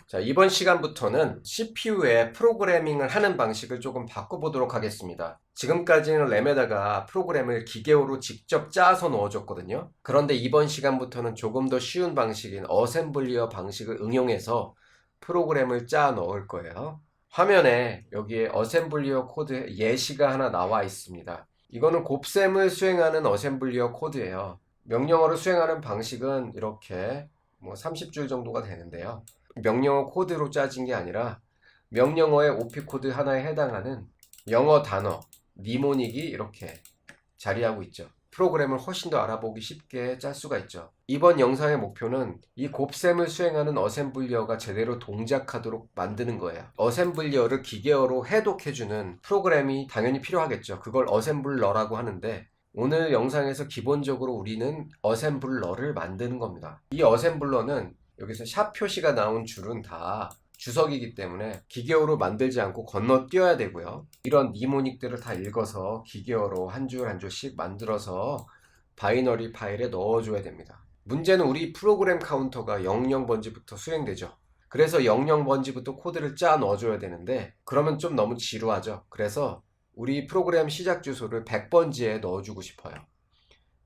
자, 이번 시간부터는 CPU에 프로그래밍을 하는 방식을 조금 바꿔보도록 하겠습니다. 지금까지는 램에다가 프로그램을 기계어로 직접 짜서 넣어줬거든요. 그런데 이번 시간부터는 조금 더 쉬운 방식인 어셈블리어 방식을 응용해서 프로그램을 짜 넣을 거예요. 화면에 여기에 어셈블리어 코드 예시가 하나 나와 있습니다. 이거는 곱셈을 수행하는 어셈블리어 코드예요. 명령어를 수행하는 방식은 이렇게 30줄 정도가 되는데요. 명령어 코드로 짜진 게 아니라 명령어의 OP 코드 하나에 해당하는 영어 단어, 니모닉이 이렇게 자리하고 있죠. 프로그램을 훨씬 더 알아보기 쉽게 짤 수가 있죠. 이번 영상의 목표는 이 곱셈을 수행하는 어셈블리어가 제대로 동작하도록 만드는 거예요. 어셈블리어를 기계어로 해독해주는 프로그램이 당연히 필요하겠죠. 그걸 어셈블러라고 하는데 오늘 영상에서 기본적으로 우리는 어셈블러를 만드는 겁니다. 이 어셈블러는 여기서 샵 표시가 나온 줄은 다 주석이기 때문에 기계어로 만들지 않고 건너뛰어야 되고요. 이런 니모닉들을 다 읽어서 기계어로 한 줄 한 줄씩 만들어서 바이너리 파일에 넣어줘야 됩니다. 문제는 우리 프로그램 카운터가 00번지부터 수행되죠. 그래서 00번지부터 코드를 짜 넣어줘야 되는데 그러면 좀 너무 지루하죠. 그래서 우리 프로그램 시작 주소를 100번지에 넣어주고 싶어요.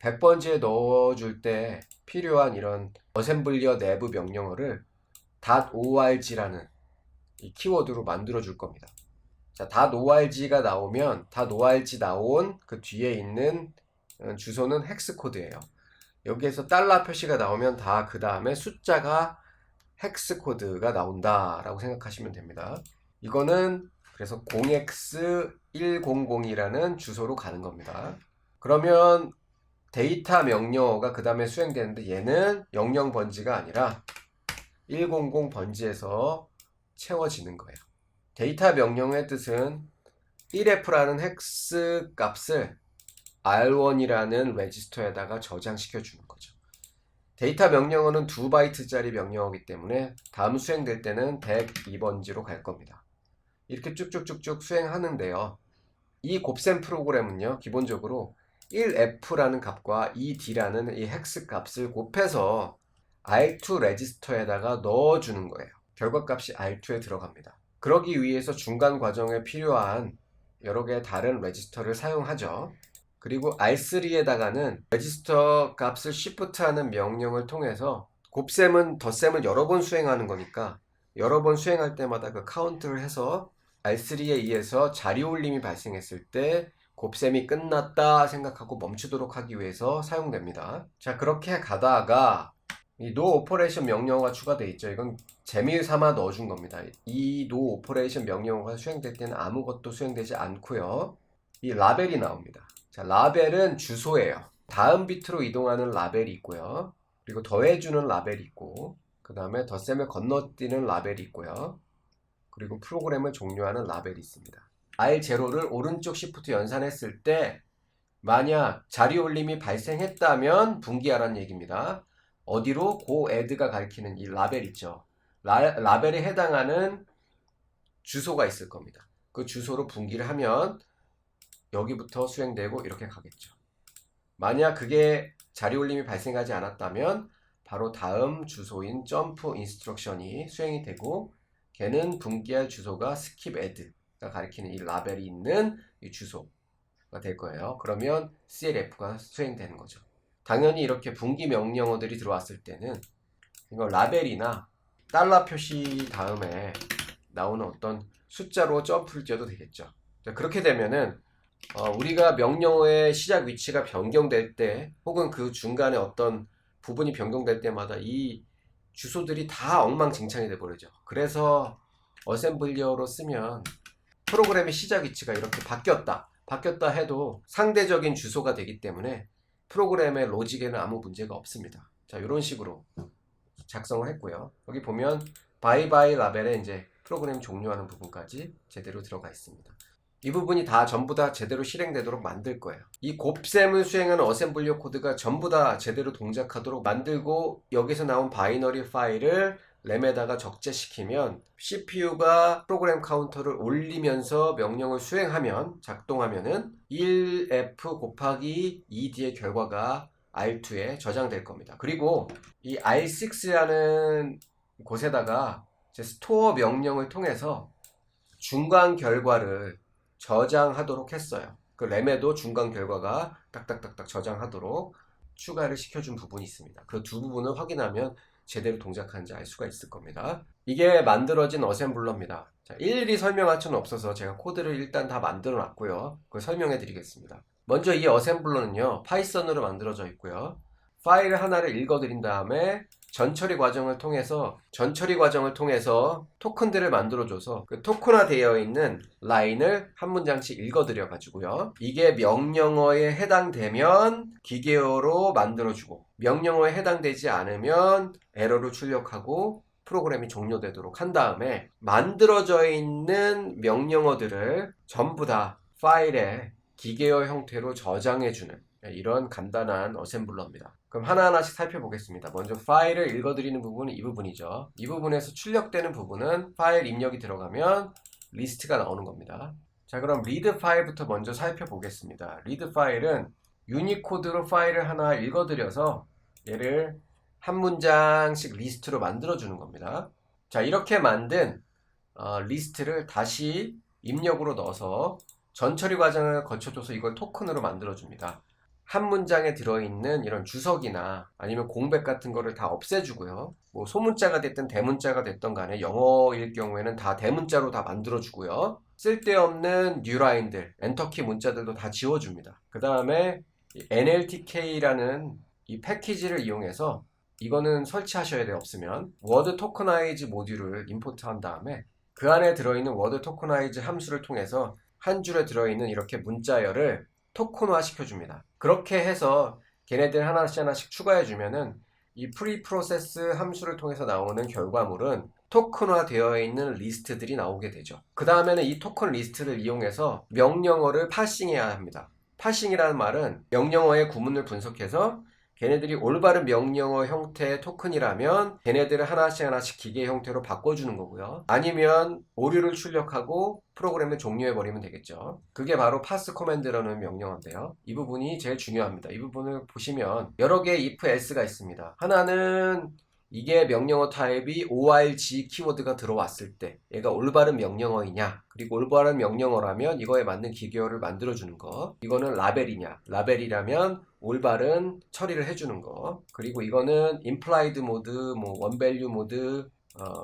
100번지에 넣어줄 때 필요한 이런 어셈블리어 내부 명령어를 .org라는 이 키워드로 만들어 줄 겁니다. 자, .org가 나오면 .org 나온 그 뒤에 있는 주소는 헥스 코드예요. 여기에서 달러 표시가 나오면 다 그 다음에 숫자가 헥스 코드가 나온다라고 생각하시면 됩니다. 이거는 그래서 0x100이라는 주소로 가는 겁니다. 그러면 데이터 명령어가 그 다음에 수행되는데 얘는 00번지가 아니라 100번지에서 채워지는 거예요. 데이터 명령어의 뜻은 1F라는 헥스 값을 R1이라는 레지스터에다가 저장시켜 주는 거죠. 데이터 명령어는 2바이트짜리 명령어이기 때문에 다음 수행될 때는 102번지로 갈 겁니다. 이렇게 쭉쭉쭉쭉 수행하는데요. 이 곱셈 프로그램은요, 기본적으로 1F라는 값과 2D라는 이 헥스 값을 곱해서 R2 레지스터에다가 넣어주는 거예요. 결과값이 R2에 들어갑니다. 그러기 위해서 중간 과정에 필요한 여러 개의 다른 레지스터를 사용하죠. 그리고 R3에다가는 레지스터 값을 shift하는 명령을 통해서 곱셈은 덧셈을 여러 번 수행하는 거니까 여러 번 수행할 때마다 그 카운트를 해서 R3에 의해서 자리 올림이 발생했을 때 곱셈이 끝났다 생각하고 멈추도록 하기 위해서 사용됩니다. 자, 그렇게 가다가 이 no operation 명령어가 추가되어 있죠. 이건 재미 삼아 넣어준 겁니다. 이 no operation 명령어가 수행될 때는 아무것도 수행되지 않고요. 이 라벨이 나옵니다. 자, 라벨은 주소예요. 다음 비트로 이동하는 라벨이 있고요. 그리고 더해주는 라벨이 있고, 그 다음에 덧셈을 건너뛰는 라벨이 있고요. 그리고 프로그램을 종료하는 라벨이 있습니다. R0를 오른쪽 시프트 연산했을 때 만약 자리 올림이 발생했다면 분기하라는 얘기입니다. 어디로? go add가 가리키는 이 라벨 있죠. 라벨에 해당하는 주소가 있을 겁니다. 그 주소로 분기를 하면 여기부터 수행되고 이렇게 가겠죠. 만약 그게 자리 올림이 발생하지 않았다면 바로 다음 주소인 점프 인스트럭션이 수행이 되고 걔는 분기할 주소가 skip add가 가리키는 이 라벨이 있는 이 주소가 될 거예요. 그러면 CLF가 수행되는 거죠. 당연히 이렇게 분기 명령어들이 들어왔을 때는 이거 라벨이나 달러 표시 다음에 나오는 어떤 숫자로 점프를 뛰어도 되겠죠. 그렇게 되면은 우리가 명령어의 시작 위치가 변경될 때 혹은 그 중간에 어떤 부분이 변경될 때마다 이 주소들이 다 엉망진창이 돼버리죠. 그래서 어셈블리어로 쓰면 프로그램의 시작 위치가 이렇게 바뀌었다 해도 상대적인 주소가 되기 때문에 프로그램의 로직에는 아무 문제가 없습니다. 자, 이런 식으로 작성을 했고요. 여기 보면 바이바이 라벨에 이제 프로그램 종료하는 부분까지 제대로 들어가 있습니다. 이 부분이 다 전부 다 제대로 실행되도록 만들 거예요. 이 곱셈을 수행하는 어셈블리어 코드가 전부 다 제대로 동작하도록 만들고 여기서 나온 바이너리 파일을 램에다가 적재시키면 CPU가 프로그램 카운터를 올리면서 명령을 수행하면 작동하면은 1F 곱하기 2D의 결과가 R2에 저장될 겁니다. 그리고 이 R6라는 곳에다가 이제 스토어 명령을 통해서 중간 결과를 저장하도록 했어요. 그 램에도 중간 결과가 딱딱딱딱 저장하도록 추가를 시켜준 부분이 있습니다. 그 두 부분을 확인하면 제대로 동작하는지 알 수가 있을 겁니다. 이게 만들어진 어셈블러입니다. 자, 일일이 설명할 수는 없어서 제가 코드를 일단 다 만들어 놨고요. 그걸 설명해 드리겠습니다. 먼저 이 어셈블러는요, 파이썬으로 만들어져 있고요. 파일 하나를 읽어드린 다음에 전처리 과정을 통해서 토큰들을 만들어줘서 그 토큰화 되어 있는 라인을 한 문장씩 읽어드려 가지고요. 이게 명령어에 해당되면 기계어로 만들어주고, 명령어에 해당되지 않으면 에러를 출력하고 프로그램이 종료되도록 한 다음에 만들어져 있는 명령어들을 전부 다 파일에 기계어 형태로 저장해주는 이런 간단한 어셈블러입니다. 그럼 하나하나씩 살펴보겠습니다. 먼저 파일을 읽어드리는 부분은 이 부분이죠. 이 부분에서 출력되는 부분은 파일 입력이 들어가면 리스트가 나오는 겁니다. 자, 그럼 리드 파일부터 먼저 살펴보겠습니다. 리드 파일은 유니코드로 파일을 하나 읽어드려서 얘를 한 문장씩 리스트로 만들어주는 겁니다. 자, 이렇게 만든 리스트를 다시 입력으로 넣어서 전처리 과정을 거쳐줘서 이걸 토큰으로 만들어줍니다. 한 문장에 들어있는 이런 주석이나 아니면 공백 같은 거를 다 없애주고요. 뭐 소문자가 됐든 대문자가 됐던 간에 영어일 경우에는 다 대문자로 다 만들어주고요. 쓸데없는 뉴라인들, 엔터키 문자들도 다 지워줍니다. 그 다음에 NLTK라는 이 패키지를 이용해서 이거는 설치하셔야 돼요. 없으면 워드 토커나이즈 모듈을 임포트한 다음에 그 안에 들어있는 워드 토커나이즈 함수를 통해서 한 줄에 들어있는 이렇게 문자열을 토큰화 시켜줍니다. 그렇게 해서 걔네들 하나씩 추가해주면은 이 프리프로세스 함수를 통해서 나오는 결과물은 토큰화 되어 있는 리스트들이 나오게 되죠. 그 다음에는 이 토큰 리스트를 이용해서 명령어를 파싱해야 합니다. 파싱이라는 말은 명령어의 구문을 분석해서 걔네들이 올바른 명령어 형태의 토큰이라면 걔네들을 하나씩 기계 형태로 바꿔주는 거고요. 아니면 오류를 출력하고 프로그램을 종료해버리면 되겠죠. 그게 바로 pass command라는 명령어인데요. 이 부분이 제일 중요합니다. 이 부분을 보시면 여러 개의 if else가 있습니다. 하나는 이게 명령어 타입이 org 키워드가 들어왔을 때 얘가 올바른 명령어이냐, 그리고 올바른 명령어라면 이거에 맞는 기계어를 만들어주는 거. 이거는 라벨이냐, 라벨이라면 올바른 처리를 해주는 거. 그리고 이거는 implied 모드, 뭐 원밸류 모드,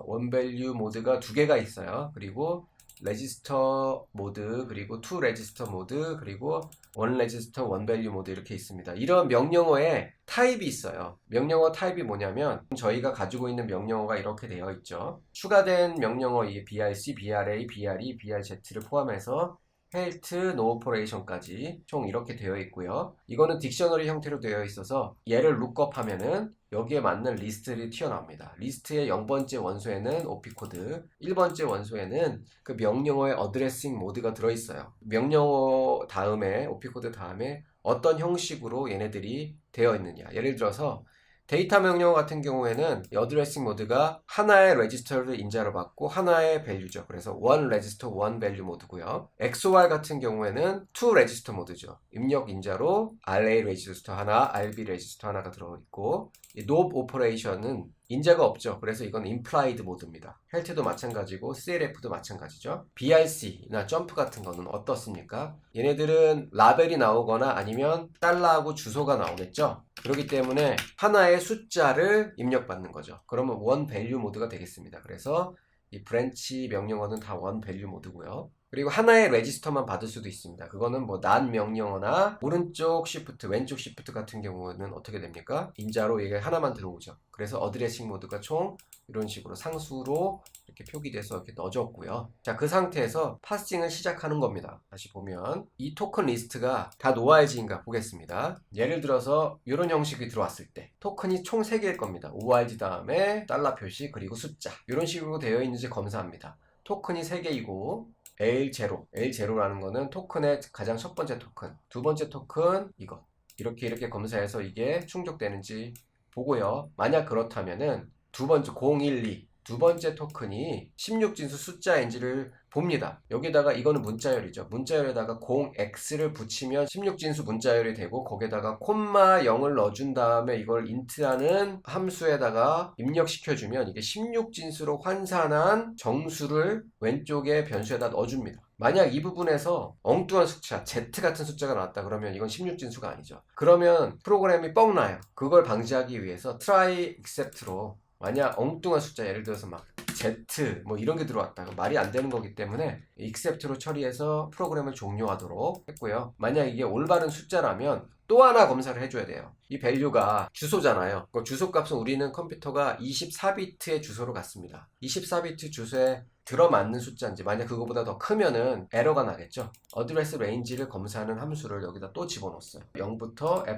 원밸류 모드가 두 개가 있어요. 그리고 레지스터 모드, 그리고 투 레지스터 모드, 그리고 원 레지스터 원 밸류 모드 이렇게 있습니다. 이런 명령어에 타입이 있어요. 명령어 타입이 뭐냐면 저희가 가지고 있는 명령어가 이렇게 되어 있죠. 추가된 명령어 이 brc, bra, bre, brz를 포함해서 health, no operation까지 총 이렇게 되어 있고요. 이거는 딕셔너리 형태로 되어 있어서 얘를 룩업 하면은 여기에 맞는 리스트를 튀어나옵니다. 리스트의 0번째 원소에는 OP-코드, 1번째 원소에는 그 명령어의 어드레싱 모드가 들어있어요. 명령어 다음에, OP-코드 다음에 어떤 형식으로 얘네들이 되어 있느냐. 예를 들어서 데이터 명령어 같은 경우에는 어드레싱 모드가 하나의 레지스터를 인자로 받고 하나의 밸류죠. 그래서 one register, one value 모드고요. XOR 같은 경우에는 two register 모드죠. 입력 인자로 RA 레지스터 하나, RB 레지스터 하나가 들어있고, 이 NOP 오퍼레이션은 인자가 없죠. 그래서 이건 implied 모드입니다. 헬트도 마찬가지고 CLF도 마찬가지죠. BRC나 점프 같은 거는 어떻습니까? 얘네들은 라벨이 나오거나 아니면 달러하고 주소가 나오겠죠. 그렇기 때문에 하나의 숫자를 입력받는 거죠. 그러면 원 밸류 모드가 되겠습니다. 그래서 이 브랜치 명령어는 다 원 밸류 모드고요. 그리고 하나의 레지스터만 받을 수도 있습니다. 그거는 뭐 not 명령어나 오른쪽 시프트, 왼쪽 시프트 같은 경우는 어떻게 됩니까? 인자로 이게 하나만 들어오죠. 그래서 어드레싱 모드가 총 이런 식으로 상수로 이렇게 표기돼서 이렇게 넣어줬고요. 자, 그 상태에서 파싱을 시작하는 겁니다. 다시 보면 이 토큰 리스트가 다 org인가 보겠습니다. 예를 들어서 이런 형식이 들어왔을 때 토큰이 총 3개일 겁니다. org 다음에 달러 표시 그리고 숫자 이런 식으로 되어 있는지 검사합니다. 토큰이 3개이고 L0라는 거는 토큰의 가장 첫 번째 토큰, 두 번째 토큰 이거 이렇게 검사해서 이게 충족되는지 보고요. 만약 그렇다면은 두 번째 012 두 번째 토큰이 16진수 숫자인지를 봅니다. 여기다가 이거는 문자열이죠. 문자열에다가 0x를 붙이면 16진수 문자열이 되고 거기에다가 콤마 0을 넣어준 다음에 이걸 int라는 함수에다가 입력시켜주면 이게 16진수로 환산한 정수를 왼쪽에 변수에다 넣어줍니다. 만약 이 부분에서 엉뚱한 숫자, z 같은 숫자가 나왔다 그러면 이건 16진수가 아니죠. 그러면 프로그램이 뻥나요. 그걸 방지하기 위해서 try except로 만약 엉뚱한 숫자, 예를 들어서 막 Z 뭐 이런 게 들어왔다. 말이 안 되는 거기 때문에 except로 처리해서 프로그램을 종료하도록 했고요. 만약 이게 올바른 숫자라면 또 하나 검사를 해줘야 돼요. 이 밸류가 주소잖아요. 그 주소 값은 우리는 컴퓨터가 24비트의 주소로 갔습니다. 24비트 주소에 들어맞는 숫자인지 만약 그거보다 더 크면은 에러가 나겠죠. 어드레스 레인지를 검사하는 함수를 여기다 또 집어넣었어요. 0부터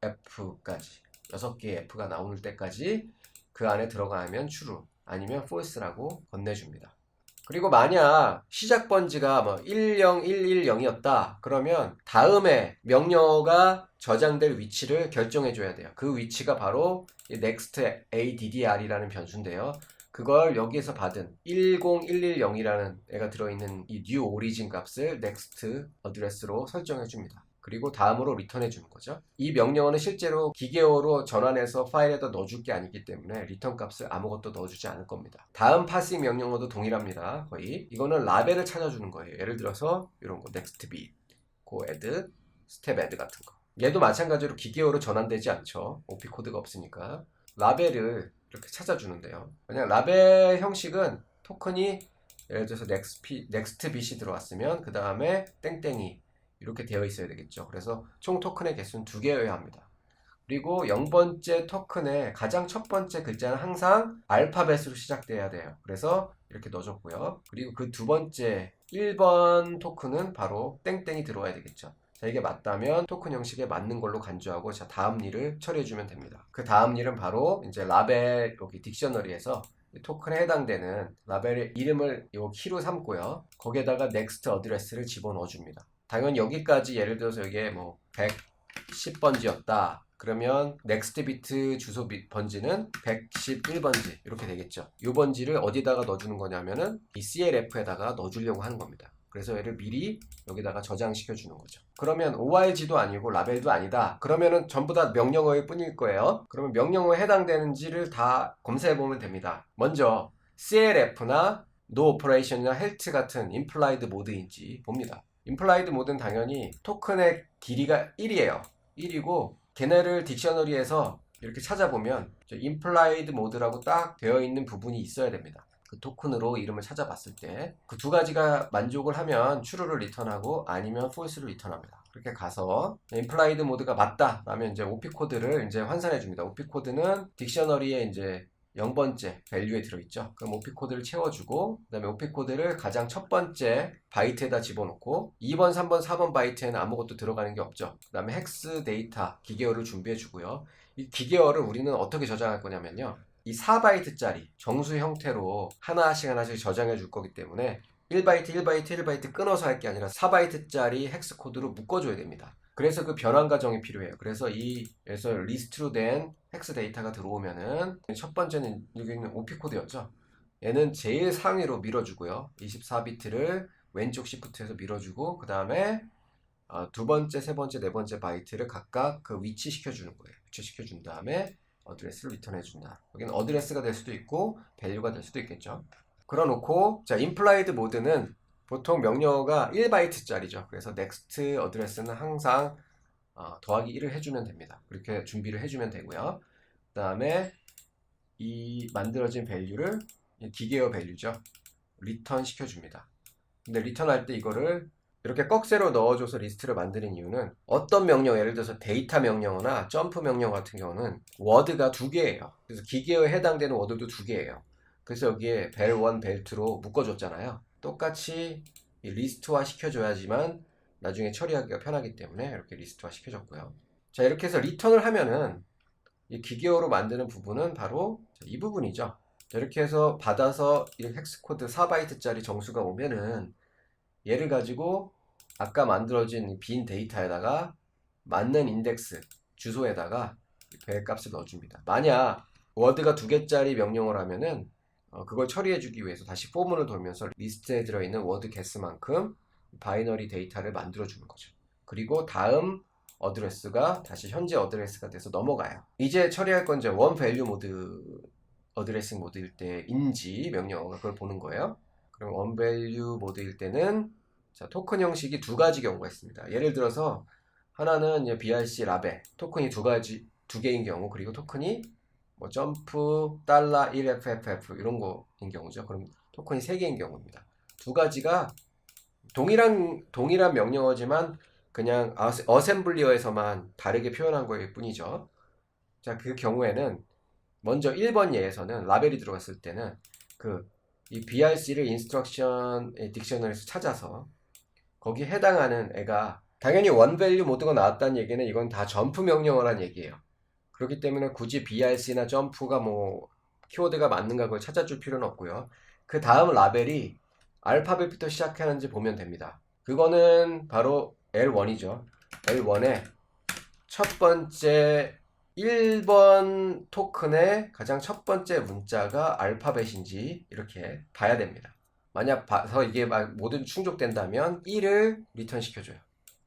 F까지 6개의 F가 나올 때까지 그 안에 들어가면 true 아니면 false라고 건네줍니다. 그리고 만약 시작 번지가 뭐 10110이었다 그러면 다음에 명령어가 저장될 위치를 결정해 줘야 돼요. 그 위치가 바로 next addr이라는 변수인데요. 그걸 여기에서 받은 10110이라는 애가 들어있는 이 new origin 값을 next address로 설정해 줍니다. 그리고 다음으로 리턴해 주는 거죠. 이 명령어는 실제로 기계어로 전환해서 파일에다 넣어줄 게 아니기 때문에 리턴 값을 아무것도 넣어주지 않을 겁니다. 다음 파싱 명령어도 동일합니다. 거의 이거는 라벨을 찾아주는 거예요. 예를 들어서 이런 거 next bit, go add, step add 같은 거. 얘도 마찬가지로 기계어로 전환되지 않죠. OP 코드가 없으니까 라벨을 이렇게 찾아주는데요. 그냥 라벨 형식은 토큰이 예를 들어서 next bit이 들어왔으면 그 다음에 땡땡이 이렇게 되어 있어야 되겠죠. 그래서 총 토큰의 개수는 2개여야 합니다. 그리고 0번째 토큰의 가장 첫 번째 글자는 항상 알파벳으로 시작돼야 돼요. 그래서 이렇게 넣어줬고요. 그리고 그 두 번째 1번 토큰은 바로 땡땡이 들어와야 되겠죠. 자, 이게 맞다면 토큰 형식에 맞는 걸로 간주하고 자, 다음 일을 처리해주면 됩니다. 그 다음 일은 바로 이제 라벨 여기 딕셔너리에서 토큰에 해당되는 라벨의 이름을 요 키로 삼고요. 거기에다가 next address를 집어넣어 줍니다. 당연히 여기까지 예를 들어서 이게 뭐 110번지였다. 그러면 next bit 주소 번지는 111번지 이렇게 되겠죠. 이 번지를 어디다가 넣어주는 거냐면은 이 CLF에다가 넣어주려고 하는 겁니다. 그래서 얘를 미리 여기다가 저장시켜 주는 거죠. 그러면 org도 아니고 라벨도 아니다. 그러면은 전부 다 명령어일 뿐일 거예요. 그러면 명령어에 해당되는지를 다 검사해 보면 됩니다. 먼저 CLF나 no operation이나 health 같은 implied 모드인지 봅니다. implied 모드는 당연히 토큰의 길이가 1이에요. 1이고 걔네를 딕셔너리에서 이렇게 찾아보면 implied 모드라고 딱 되어 있는 부분이 있어야 됩니다. 그 토큰으로 이름을 찾아봤을 때 그 두 가지가 만족을 하면 true를 리턴하고 아니면 false를 리턴합니다. 그렇게 가서 implied 모드가 맞다 라면 이제 OP 코드를 이제 환산해 줍니다. OP 코드는 딕셔너리에 이제 0번째 밸류에 들어있죠. 그럼 OP 코드를 채워주고 그 다음에 OP 코드를 가장 첫 번째 바이트에다 집어넣고 2번, 3번, 4번 바이트에는 아무것도 들어가는 게 없죠. 그 다음에 헥스 데이터 기계어를 준비해 주고요. 이 기계어를 우리는 어떻게 저장할 거냐면요. 이 4바이트짜리 정수 형태로 하나씩 저장해 줄 거기 때문에 1바이트, 1바이트, 1바이트 끊어서 할 게 아니라 4바이트짜리 헥스 코드로 묶어줘야 됩니다. 그래서 그 변환 과정이 필요해요. 그래서 에서 리스트로 된 헥스 데이터가 들어오면은 첫 번째는 여기 있는 OP 코드였죠. 얘는 제일 상위로 밀어주고요. 24비트를 왼쪽 시프트에서 밀어주고 그 다음에 두 번째, 세 번째, 네 번째 바이트를 각각 그 위치 시켜주는 거예요. 위치 시켜준 다음에 어드레스를 리턴해준다. 여기는 어드레스가 될 수도 있고 밸류가 될 수도 있겠죠. 그러놓고 자 implied 모드는 보통 명령어가 1바이트짜리죠. 그래서 next address는 항상 더하기 1을 해주면 됩니다. 그렇게 준비를 해주면 되고요. 그 다음에 이 만들어진 밸류를 기계어 밸류죠. 리턴 시켜줍니다. 근데 리턴할 때 이거를 이렇게 꺽쇠로 넣어줘서 리스트를 만드는 이유는 어떤 명령, 예를 들어서 데이터 명령어나 점프 명령 같은 경우는 워드가 2개예요. 그래서 기계어에 해당되는 워드도 2개예요. 그래서 여기에 벨1, 벨2로 묶어줬잖아요. 똑같이 리스트화 시켜줘야지만 나중에 처리하기가 편하기 때문에 이렇게 리스트화 시켜줬고요. 자, 이렇게 해서 리턴을 하면은 이 기계어로 만드는 부분은 바로 이 부분이죠. 이렇게 해서 받아서 이 헥스코드 4바이트짜리 정수가 오면은 얘를 가지고 아까 만들어진 빈 데이터에다가 맞는 인덱스 주소에다가 벨 값을 넣어줍니다. 만약 워드가 2개짜리 명령어를 하면은 그걸 처리해주기 위해서 다시 포문을 돌면서 리스트에 들어있는 워드 개수만큼 바이너리 데이터를 만들어주는 거죠. 그리고 다음 어드레스가 다시 현재 어드레스가 돼서 넘어가요. 이제 처리할 건 이제 원 밸류 모드 어드레싱 모드일 때인지 명령어가 그걸 보는 거예요. 그럼 원 밸류 모드일 때는 자, 토큰 형식이 2가지 경우가 있습니다. 예를 들어서 하나는 이제 BRC 라벨 토큰이 2개인 경우, 그리고 토큰이 뭐 점프 달러 1FFF 이런 거인 경우죠. 그럼 토큰이 3개인 경우입니다. 2가지가 동일한 명령어지만 그냥 어셈블리어에서만 다르게 표현한 거일 뿐이죠. 자, 그 경우에는 먼저 1번 예에서는 라벨이 들어갔을 때는 이 BRC를 인스트럭션 딕셔너리에서 찾아서 거기에 해당하는 애가 당연히 원밸류 모드가 나왔다는 얘기는 이건 다 점프 명령어란 얘기예요. 그렇기 때문에 굳이 BRC나 점프가 뭐 키워드가 맞는가 그걸 찾아줄 필요는 없고요. 그 다음 라벨이 알파벳부터 시작하는지 보면 됩니다. 그거는 바로 L1이죠. L1의 첫 번째 1번 토큰의 가장 첫 번째 문자가 알파벳인지 이렇게 봐야 됩니다. 만약 봐서 이게 모두 충족된다면 1을 리턴 시켜줘요.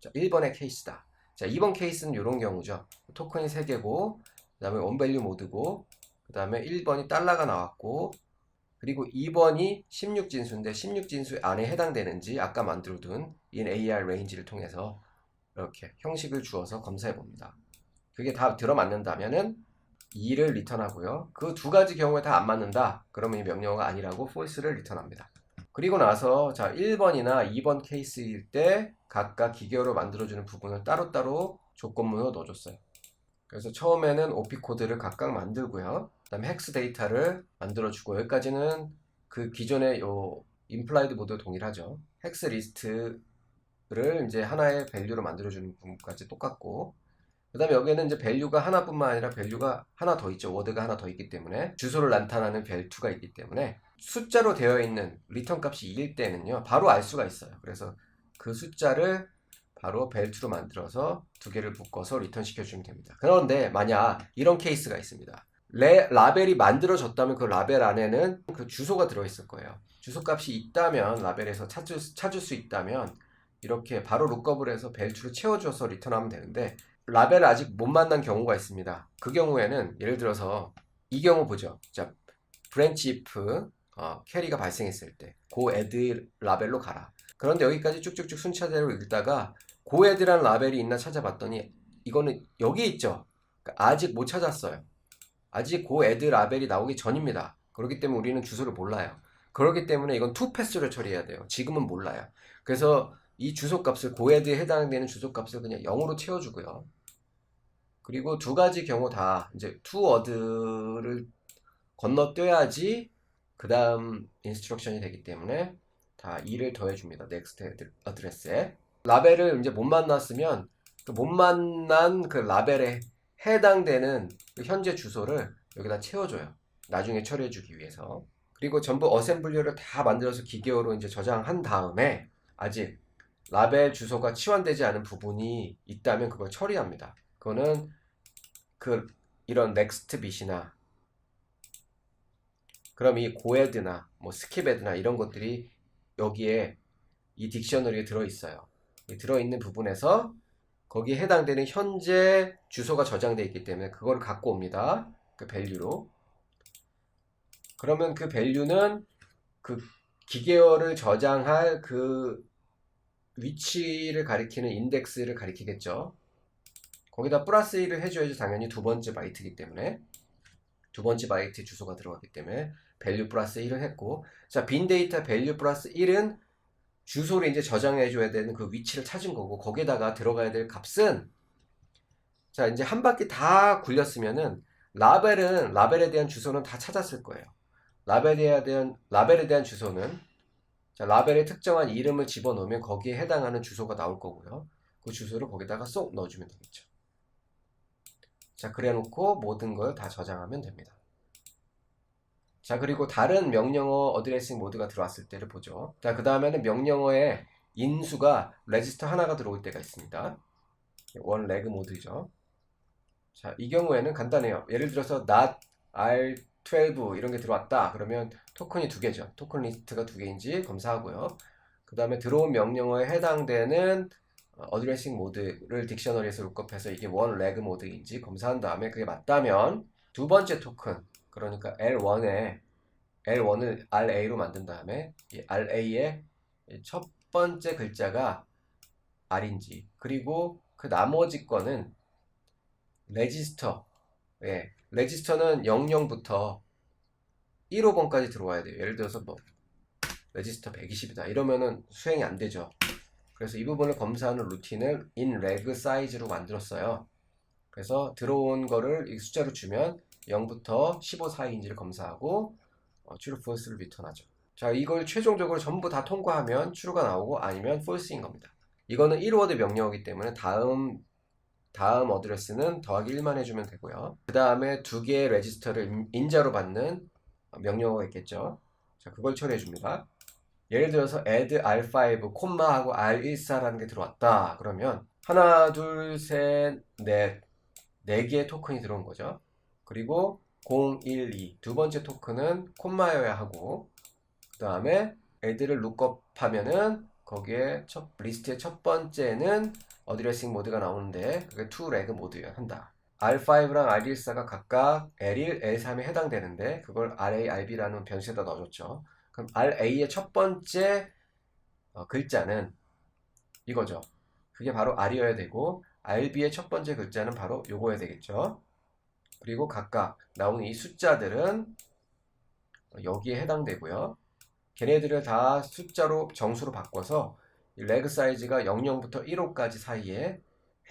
자, 1번의 케이스다. 자, 2번 케이스는 이런 경우죠. 토큰이 3개고, 그 다음에 원밸류 모드고, 그 다음에 1번이 달러가 나왔고, 그리고 2번이 16진수인데 16진수 안에 해당되는지 아까 만들어둔 in AR range를 통해서 이렇게 형식을 주어서 검사해 봅니다. 그게 다 들어맞는다면은 2를 리턴하고요. 그 2가지 경우에 다 안 맞는다. 그러면 이 명령어가 아니라고 false를 리턴합니다. 그리고 나서 자 1번이나 2번 케이스일 때 각각 기계어로 만들어주는 부분을 따로따로 조건문으로 넣어줬어요. 그래서 처음에는 OP 코드를 각각 만들고요. 그 다음에 헥스 데이터를 만들어주고, 여기까지는 그 기존의 요 임플라이드 모드 동일하죠. 헥스 리스트를 이제 하나의 밸류로 만들어주는 부분까지 똑같고, 그 다음에 여기에는 이제 밸류가 하나뿐만 아니라 밸류가 하나 더 있죠. 워드가 하나 더 있기 때문에, 주소를 나타나는 vel2가 있기 때문에 숫자로 되어 있는 리턴 값이 2일 때는요 바로 알 수가 있어요. 그래서 그 숫자를 바로 vel2로 만들어서 2개를 묶어서 리턴 시켜주면 됩니다. 그런데 만약 이런 케이스가 있습니다. 라벨이 만들어졌다면 그 라벨 안에는 그 주소가 들어있을 거예요. 주소 값이 있다면, 라벨에서 찾을 수 있다면 이렇게 바로 룩업을 해서 vel2로 채워줘서 리턴하면 되는데, 라벨을 아직 못 만난 경우가 있습니다. 그 경우에는 예를 들어서 이 경우 보죠. 자, branch if 캐리가 발생했을 때 go add 라벨로 가라. 그런데 여기까지 쭉쭉쭉 순차대로 읽다가 go add라는 라벨이 있나 찾아봤더니 이거는 여기 있죠. 그러니까 아직 못 찾았어요. 아직 go add 라벨이 나오기 전입니다. 그렇기 때문에 우리는 주소를 몰라요. 그렇기 때문에 이건 to pass를 처리해야 돼요. 지금은 몰라요. 그래서 이 주소값을 go add에 해당되는 주소값을 그냥 0으로 채워주고요. 그리고 2가지 경우 다 이제 to word를 건너뛰어야지 그 다음 인스트럭션이 되기 때문에 다 2를 더해줍니다. next address에. 라벨을 이제 못 만났으면 못 만난 그 라벨에 해당되는 그 현재 주소를 여기다 채워줘요. 나중에 처리해주기 위해서. 그리고 전부 어셈블리어를 다 만들어서 기계어로 이제 저장한 다음에 아직 라벨 주소가 치환되지 않은 부분이 있다면 그걸 처리합니다. 그거는 이런 next bit이나 그럼 이 고에드나 뭐 스킵에드나 이런 것들이 여기에 이 딕셔너리에 들어있어요. 들어있는 부분에서 거기에 해당되는 현재 주소가 저장되어 있기 때문에 그걸 갖고 옵니다. 그 밸류로. 그러면 그 밸류는 그 기계어를 저장할 그 위치를 가리키는 인덱스를 가리키겠죠. 거기다 플러스 1을 해줘야지 당연히 2번째 바이트이기 때문에 2번째 바이트 주소가 들어갔기 때문에 밸류 플러스 1을 했고, 자, 빈 데이터 밸류 플러스 1은 주소를 이제 저장해줘야 되는 그 위치를 찾은 거고, 거기에다가 들어가야 될 값은, 자, 이제 한 바퀴 다 굴렸으면은 라벨에 대한 주소는 다 찾았을 거예요. 라벨에 대한 주소는, 자, 라벨에 특정한 이름을 집어넣으면 거기에 해당하는 주소가 나올 거고요. 그 주소를 거기다가 쏙 넣어주면 되겠죠. 자, 그래 놓고 모든 걸 다 저장하면 됩니다. 자, 그리고 다른 명령어 어드레싱 모드가 들어왔을 때를 보죠. 자, 그 다음에는 명령어에 인수가 레지스터 하나가 들어올 때가 있습니다. 원 레그 모드죠. 자, 이 경우에는 간단해요. 예를 들어서 not R12 이런 게 들어왔다. 그러면 토큰이 두 개죠. 토큰 리스트가 두 개인지 검사하고요. 그 다음에 들어온 명령어에 해당되는 어드레싱 모드를 딕셔너리에서 룩업해서 이게 원 레그 모드인지 검사한 다음에 그게 맞다면 두 번째 토큰, 그러니까 L1을 RA로 만든 다음에 이 RA의 첫 번째 글자가 R인지, 그리고 그 나머지 거는 레지스터, 레지스터는 00부터 1호번까지 들어와야 돼요. 예를 들어서 뭐 레지스터 120이다 이러면은 수행이 안 되죠. 그래서 이 부분을 검사하는 루틴을 inReg size로 만들었어요. 그래서 들어온 거를 이 숫자로 주면 0부터 15 사이인지를 검사하고 true, false를 리턴하죠. 자, 이걸 최종적으로 전부 다 통과하면 true가 나오고 아니면 false인 겁니다. 이거는 1워드 명령어이기 때문에 다음 어드레스는 더하기 1만 해주면 되고요. 그 다음에 두 개의 레지스터를 인자로 받는 명령어가 있겠죠. 자, 그걸 처리해 줍니다. 예를 들어서 add r5, 콤마하고 r14라는 게 들어왔다. 그러면 하나, 둘, 셋, 넷, 네 개의 토큰이 들어온 거죠. 그리고 0, 1, 2 두 번째 토큰은 콤마여야 하고, 그 다음에 add를 룩업하면은 거기에 리스트의 첫 번째는 어드레싱 모드가 나오는데 그게 to leg 모드여야 한다. R5랑 R14가 각각 L1, L3에 해당되는데 그걸 RA, RB라는 변수에다 넣어줬죠. 그럼 RA의 첫 번째 글자는 이거죠. 그게 바로 R이어야 되고 RB의 첫 번째 글자는 바로 요거여야 되겠죠. 그리고 각각 나오는 이 숫자들은 여기에 해당되고요. 걔네들을 다 숫자로 정수로 바꿔서 레그 사이즈가 00부터 1호까지 사이에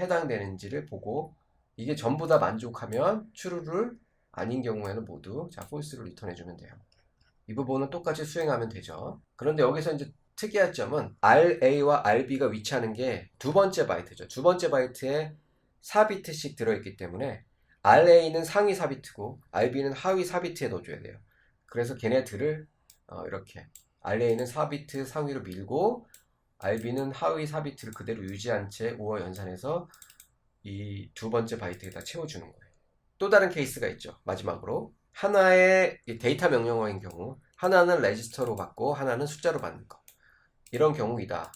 해당되는지를 보고 이게 전부 다 만족하면 true를, 아닌 경우에는 모두 false를 리턴해주면 돼요. 이 부분은 똑같이 수행하면 되죠. 그런데 여기서 이제 특이한 점은 RA와 RB가 위치하는 게 두 번째 바이트죠. 두 번째 바이트에 4비트씩 들어있기 때문에 RA는 상위 4비트고 RB는 하위 4비트에 넣어줘야 돼요. 그래서 걔네들을 이렇게 RA는 4비트 상위로 밀고 RB는 하위 4비트를 그대로 유지한 채 우어 연산해서 이 두 번째 바이트에다 채워주는 거예요. 또 다른 케이스가 있죠. 마지막으로 하나의 데이터 명령어인 경우 하나는 레지스터로 받고 하나는 숫자로 받는 거, 이런 경우이다.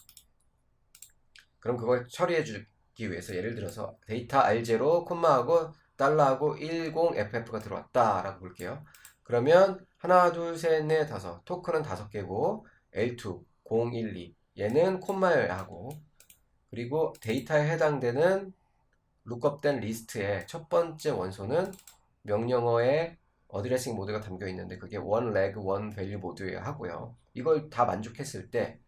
그럼 그걸 처리해 주기 위해서 예를 들어서 데이터 R0 콤마하고 달러하고 10FF가 들어왔다 라고 볼게요. 그러면 하나, 둘, 셋, 넷, 다섯, 토큰은 5개고 L2, 0, 1, 2 얘는 콤마여야 하고, 그리고 데이터에 해당되는 룩업된 리스트의 첫 번째 원소는 명령어에 어드레싱 모드가 담겨 있는데 그게 one leg, one value 모드여야 하고요. 이걸 다 만족했을 때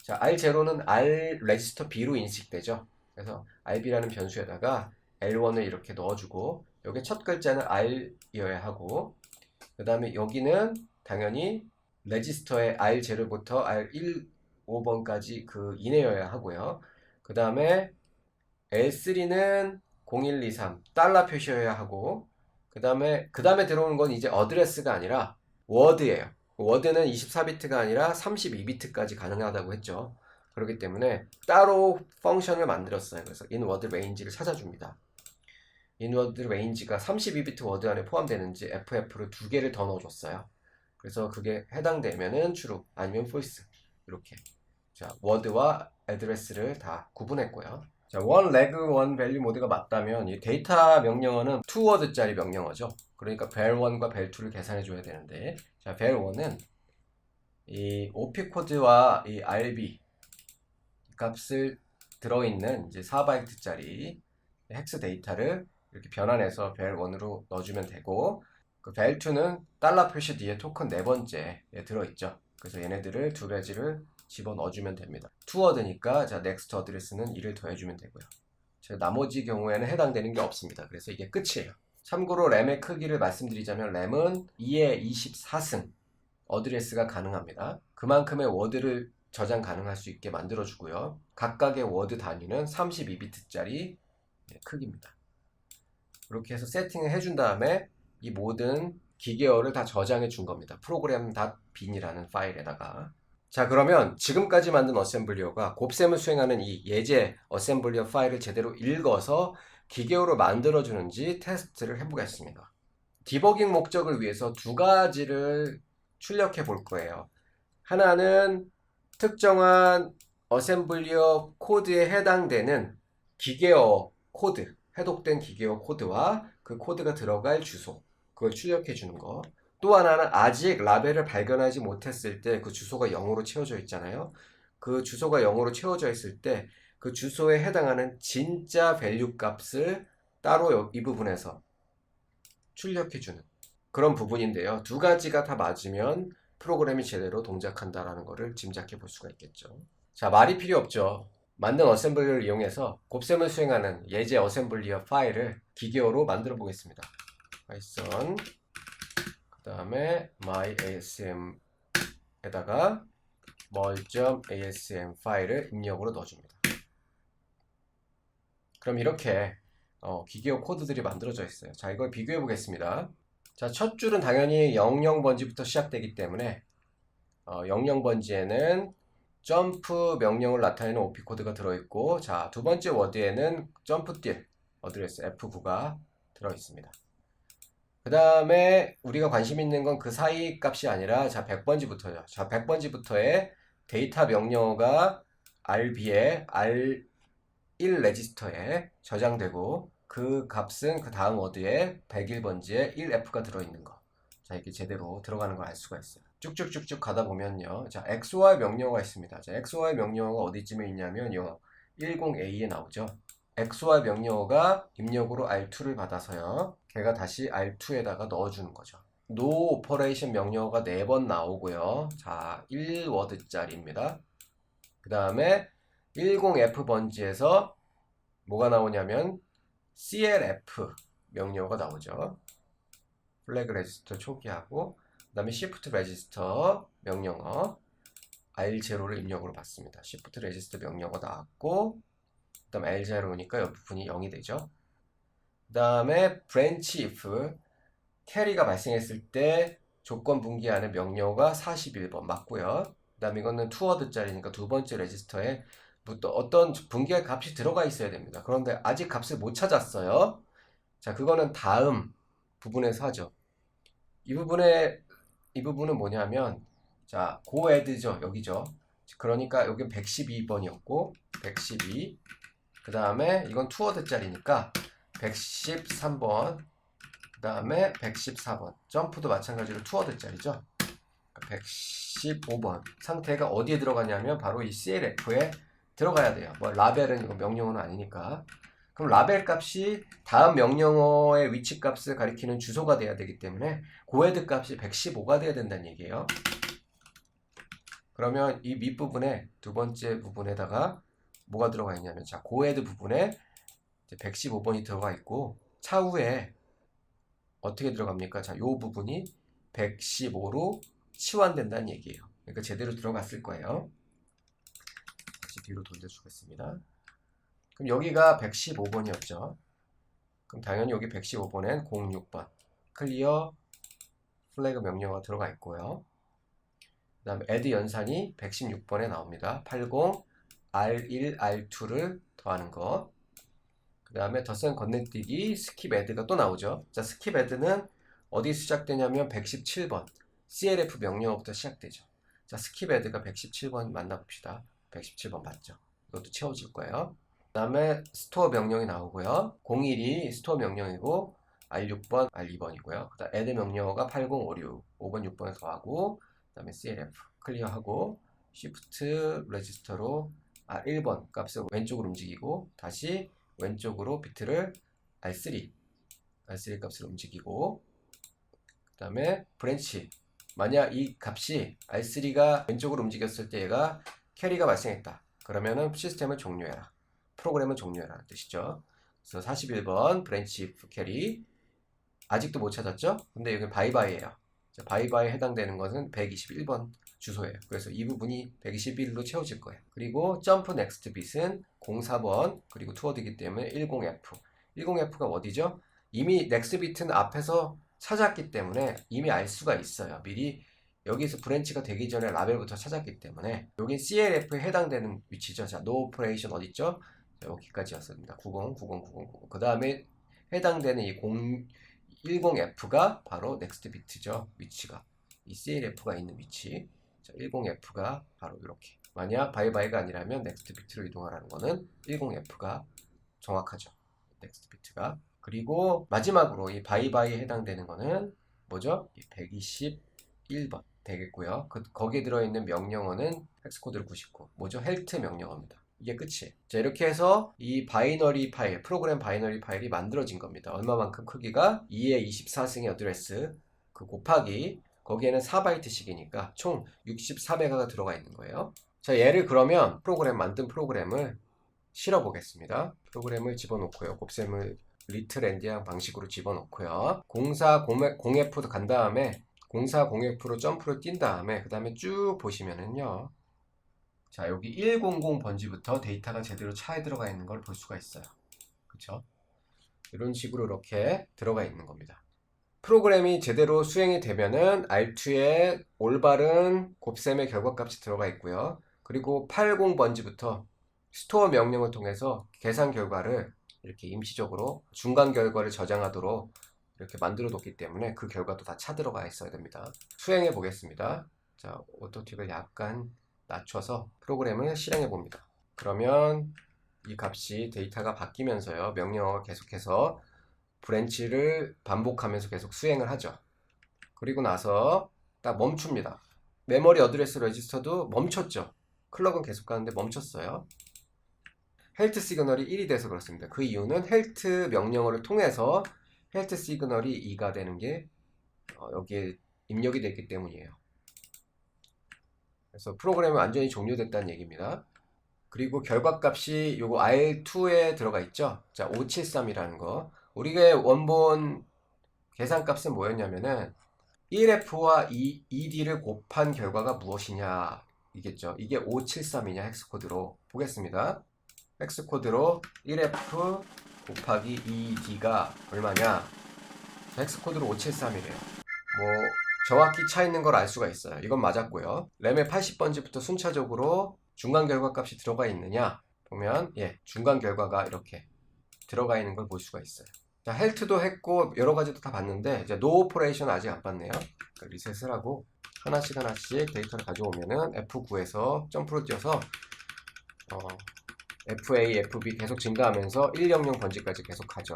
자, R0는 R 레지스터 B로 인식되죠. 그래서 RB라는 변수에다가 L1을 이렇게 넣어주고 여기 첫 글자는 R이어야 하고, 그 다음에 여기는 당연히 레지스터의 R0부터 R1, 5번까지 그 이내여야 하고요. 그 다음에 L3는 0123 달러 표시여야 하고, 그 다음에 들어오는 건 이제 어드레스가 아니라 워드예요. 워드는 24비트가 아니라 32비트까지 가능하다고 했죠. 그렇기 때문에 따로 펑션을 만들었어요. 그래서 인워드 레인지를 찾아줍니다. 인워드 레인지가 32비트 워드 안에 포함되는지 FF를 두 개를 더 넣어줬어요. 그래서 그게 해당되면은 true 아니면 false 이렇게 자 워드와 애드레스를 다 구분했고요. 자, one leg, one value 모드가 맞다면 이 데이터 명령어는 2워드짜리 명령어죠. 그러니까 vel1과 vel2를 계산해 줘야 되는데, 자, vel1은 이 OP 코드와 이 RB 값을 들어있는 이제 4바이트짜리 헥스 데이터를 이렇게 변환해서 vel1으로 넣어주면 되고, 그 vel2는 달러 표시 뒤에 토큰 네 번째에 들어있죠. 그래서 얘네들을 두 가지를 집어 넣어주면 됩니다. 투워드니까 자 넥스트 어드레스는 1을 더해주면 되고요. 자, 나머지 경우에는 해당되는 게 없습니다. 그래서 이게 끝이에요. 참고로 램의 크기를 말씀드리자면 램은 2의 24승 어드레스가 가능합니다. 그만큼의 워드를 저장 가능할 수 있게 만들어주고요. 각각의 워드 단위는 32비트짜리 크기입니다. 이렇게 해서 세팅을 해준 다음에 이 모든 기계어를 다 저장해 준 겁니다. program.bin이라는 파일에다가. 자, 그러면 지금까지 만든 어셈블리어가 곱셈을 수행하는 이 예제 어셈블리어 파일을 제대로 읽어서 기계어로 만들어주는지 테스트를 해보겠습니다. 디버깅 목적을 위해서 두 가지를 출력해 볼 거예요. 하나는 특정한 어셈블리어 코드에 해당되는 기계어 코드, 해독된 기계어 코드와 그 코드가 들어갈 주소, 그걸 출력해 주는 거. 또 하나는 아직 라벨을 발견하지 못했을 때 그 주소가 0으로 채워져 있잖아요. 그 주소가 0으로 채워져 있을 때 그 주소에 해당하는 진짜 밸류 값을 따로 이 부분에서 출력해 주는 그런 부분인데요. 두 가지가 다 맞으면 프로그램이 제대로 동작한다라는 것을 짐작해 볼 수가 있겠죠. 자, 말이 필요 없죠. 만든 어셈블리를 이용해서 곱셈을 수행하는 예제 어셈블리어 파일을 기계어로 만들어 보겠습니다. python 그 다음에 myasm에다가 mul.asm 파일을 입력으로 넣어줍니다. 그럼 이렇게 기계어 코드들이 만들어져 있어요. 자, 이걸 비교해 보겠습니다. 자, 첫 줄은 당연히 00번지부터 시작되기 때문에 00번지에는 점프 명령을 나타내는 OP 코드가 들어있고, 자, 두 번째 워드에는 점프뛸 어드레스 F9가 들어있습니다. 그 다음에 우리가 관심 있는 건 그 사이 값이 아니라, 자, 100번지부터요. 자, 100번지부터의 데이터 명령어가 RB에 R1 레지스터에 저장되고, 그 값은 그 다음 워드에 101번지에 1F가 들어있는 거. 자, 이렇게 제대로 들어가는 걸 알 수가 있어요. 쭉쭉쭉쭉 가다 보면요. 자, XY 명령어가 있습니다. 자, XY 명령어가 어디쯤에 있냐면요. 10A에 나오죠. XY 명령어가 입력으로 R2를 받아서요. 걔가 다시 R2에다가 넣어주는 거죠. No operation 명령어가 4번 나오고요. 자, 1워드짜리입니다. 그 다음에 10F 번지에서 뭐가 나오냐면 CLF 명령어가 나오죠. 플래그 레지스터 초기하고, 그 다음에 Shift 레지스터 명령어 R0를 입력으로 받습니다. Shift 레지스터 명령어 나왔고, 그 다음에 R0니까 옆 부분이 0이 되죠. 그 다음에 branch if 캐리가 발생했을 때 조건 분기하는 명령어가 41번 맞고요. 그 다음에 이거는 2워드짜리니까 두 번째 레지스터에 어떤 분기할 값이 들어가 있어야 됩니다. 그런데 아직 값을 못 찾았어요. 자, 그거는 다음 부분에서 하죠. 이 부분은 뭐냐면, 자, 고에드죠. 여기죠. 그러니까 여기 112번이었고, 112. 그 다음에 이건 2워드짜리니까 113번. 그 다음에 114번. 점프도 마찬가지로 2워드짜리죠. 115번. 상태가 어디에 들어가냐면 바로 이 CLF에 들어가야 돼요. 뭐 라벨은 이거 명령어는 아니니까. 그럼 라벨 값이 다음 명령어의 위치 값을 가리키는 주소가 돼야 되기 때문에 고헤드 값이 115가 돼야 된다는 얘기예요. 그러면 이 밑부분에 두 번째 부분에다가 뭐가 들어가 있냐면, 자, 고헤드 부분에 115번이 들어가 있고, 차후에 어떻게 들어갑니까? 자, 요 부분이 115로 치환된다는 얘기예요. 그러니까 제대로 들어갔을 거예요. 다시 뒤로 돌려주겠습니다. 그럼 여기가 115번이었죠. 그럼 당연히 여기 115번엔 06번 클리어 플래그 명령어가 들어가 있고요. 그 다음에 add 연산이 116번에 나옵니다. 80 R1 R2를 더하는 거. 그 다음에 덧셈 건너뛰기 skip add가 또 나오죠. 자, skip add는 어디 시작되냐면 117번 CLF 명령어부터 시작되죠. 자, skip add가 117번 만나봅시다. 117번 맞죠? 이것도 채워질 거예요. 그 다음에 스토어 명령이 나오고요. 01이 스토어 명령이고, R6번, R2번이고요. 그 다음 add 명령어가 8056, 5번, 6번에 더하고, 그 다음에 CLF 클리어하고, Shift 레지스터로 R1번 값을 왼쪽으로 움직이고, 다시 왼쪽으로 비트를 R3 값을 움직이고, 그 다음에 브랜치, 만약 이 값이 R3가 왼쪽으로 움직였을 때 얘가 캐리가 발생했다. 그러면은 시스템을 종료해라. 프로그램은 종료해라는 뜻이죠. 그래서 41번 브랜치 if 캐리 아직도 못 찾았죠? 근데 여기 바이바이예요. 바이바이에 해당되는 것은 121번 주소예요. 그래서 이 부분이 121로 채워질 거예요. 그리고 점프 넥스트 bit은 04번 그리고 투워드이기 때문에 10F. 10F가 어디죠? 이미 넥스트 bit은 앞에서 찾았기 때문에 이미 알 수가 있어요. 미리 여기서 브랜치가 되기 전에 라벨부터 찾았기 때문에 여긴 CLF에 해당되는 위치죠. 자, no operation 어딨죠? 자, 여기까지였습니다. 90, 90, 90, 90. 그 다음에 해당되는 이 10F가 바로 넥스트 비트죠. 위치가. 이 CLF가 있는 위치. 자, 10F가 바로 이렇게. 만약 바이바이가 아니라면 넥스트 비트로 이동하라는 거는 10F가 정확하죠. 넥스트 비트가. 그리고 마지막으로 이 바이바이에 해당되는 거는 뭐죠? 121번 되겠고요. 거기에 들어있는 명령어는 헥스코드로 99. 뭐죠? 헬트 명령어입니다. 이게 끝이에요. 자, 이렇게 해서 이 바이너리 파일, 프로그램 바이너리 파일이 만들어진 겁니다. 얼마만큼 크기가 2의 24승의 어드레스 그 곱하기 거기에는 4바이트씩이니까 총 64메가가 들어가 있는 거예요. 자, 얘를 그러면 만든 프로그램을 실어 보겠습니다. 프로그램을 집어넣고요. 곱셈을 리틀 엔디앙 방식으로 집어넣고요. 04-0F도 간 다음에 04-0F로 점프를 뛴 다음에 그 다음에 쭉 보시면은요. 자, 여기 100번지부터 데이터가 제대로 차에 들어가 있는 걸 볼 수가 있어요. 그쵸? 이런 식으로 이렇게 들어가 있는 겁니다. 프로그램이 제대로 수행이 되면은 R2에 올바른 곱셈의 결과값이 들어가 있고요. 그리고 80번지부터 스토어 명령을 통해서 계산 결과를 이렇게 임시적으로 중간 결과를 저장하도록 이렇게 만들어 뒀기 때문에 그 결과도 다 차 들어가 있어야 됩니다. 수행해 보겠습니다. 자, 오토틱을 약간 낮춰서 프로그램을 실행해 봅니다. 그러면 이 값이 데이터가 바뀌면서요. 명령어가 계속해서 브랜치를 반복하면서 계속 수행을 하죠. 그리고 나서 딱 멈춥니다. 메모리 어드레스 레지스터도 멈췄죠. 클럭은 계속 가는데 멈췄어요. 헬트 시그널이 1이 돼서 그렇습니다. 그 이유는 헬트 명령어를 통해서 헬트 시그널이 2가 되는 게 여기에 입력이 됐기 때문이에요. 그래서 프로그램이 완전히 종료됐다는 얘기입니다. 그리고 결과값이 요거 R2에 들어가 있죠. 자, 573이라는 거. 우리가 원본 계산값은 뭐였냐면은 1F와 2D를 곱한 결과가 무엇이냐 이겠죠. 이게 573이냐 헥스코드로 보겠습니다. 헥스코드로 1F 곱하기 2D가 얼마냐. 헥스코드로 573이래요. 뭐 정확히 차 있는 걸 알 수가 있어요. 이건 맞았고요. 램의 80번지부터 순차적으로 중간 결과값이 들어가 있느냐 보면 중간 결과가 이렇게 들어가 있는 걸 볼 수가 있어요. 자, 헬트도 했고 여러 가지도 다 봤는데 이제 노 오퍼레이션 아직 안 봤네요. 그러니까 리셋을 하고 하나씩 데이터를 가져오면은 F9에서 점프로 뛰어서 FA, FB 계속 증가하면서 100 번지까지 계속 가죠.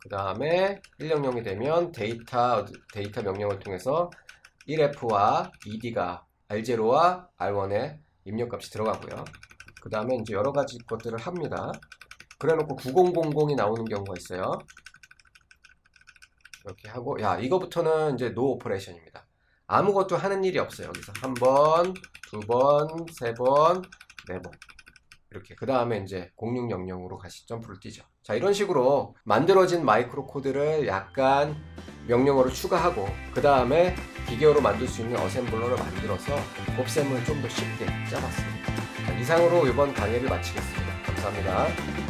그 다음에 100이 되면 데이터 명령을 통해서 1F와 2D가 R0와 R1에 입력값이 들어가고요. 그 다음에 이제 여러 가지 것들을 합니다. 그래 놓고 9000이 나오는 경우가 있어요. 이렇게 하고, 이거부터는 이제 노 오퍼레이션입니다. 아무것도 하는 일이 없어요. 여기서 한 번, 두 번, 세 번, 네 번. 이렇게. 그 다음에 이제 0600으로 다시 점프를 뛰죠. 자, 이런 식으로 만들어진 마이크로 코드를 약간 명령어를 추가하고, 그 다음에 기계어로 만들 수 있는 어셈블러를 만들어서 곱셈을 좀 더 쉽게 짜봤습니다. 자, 이상으로 이번 강의를 마치겠습니다. 감사합니다.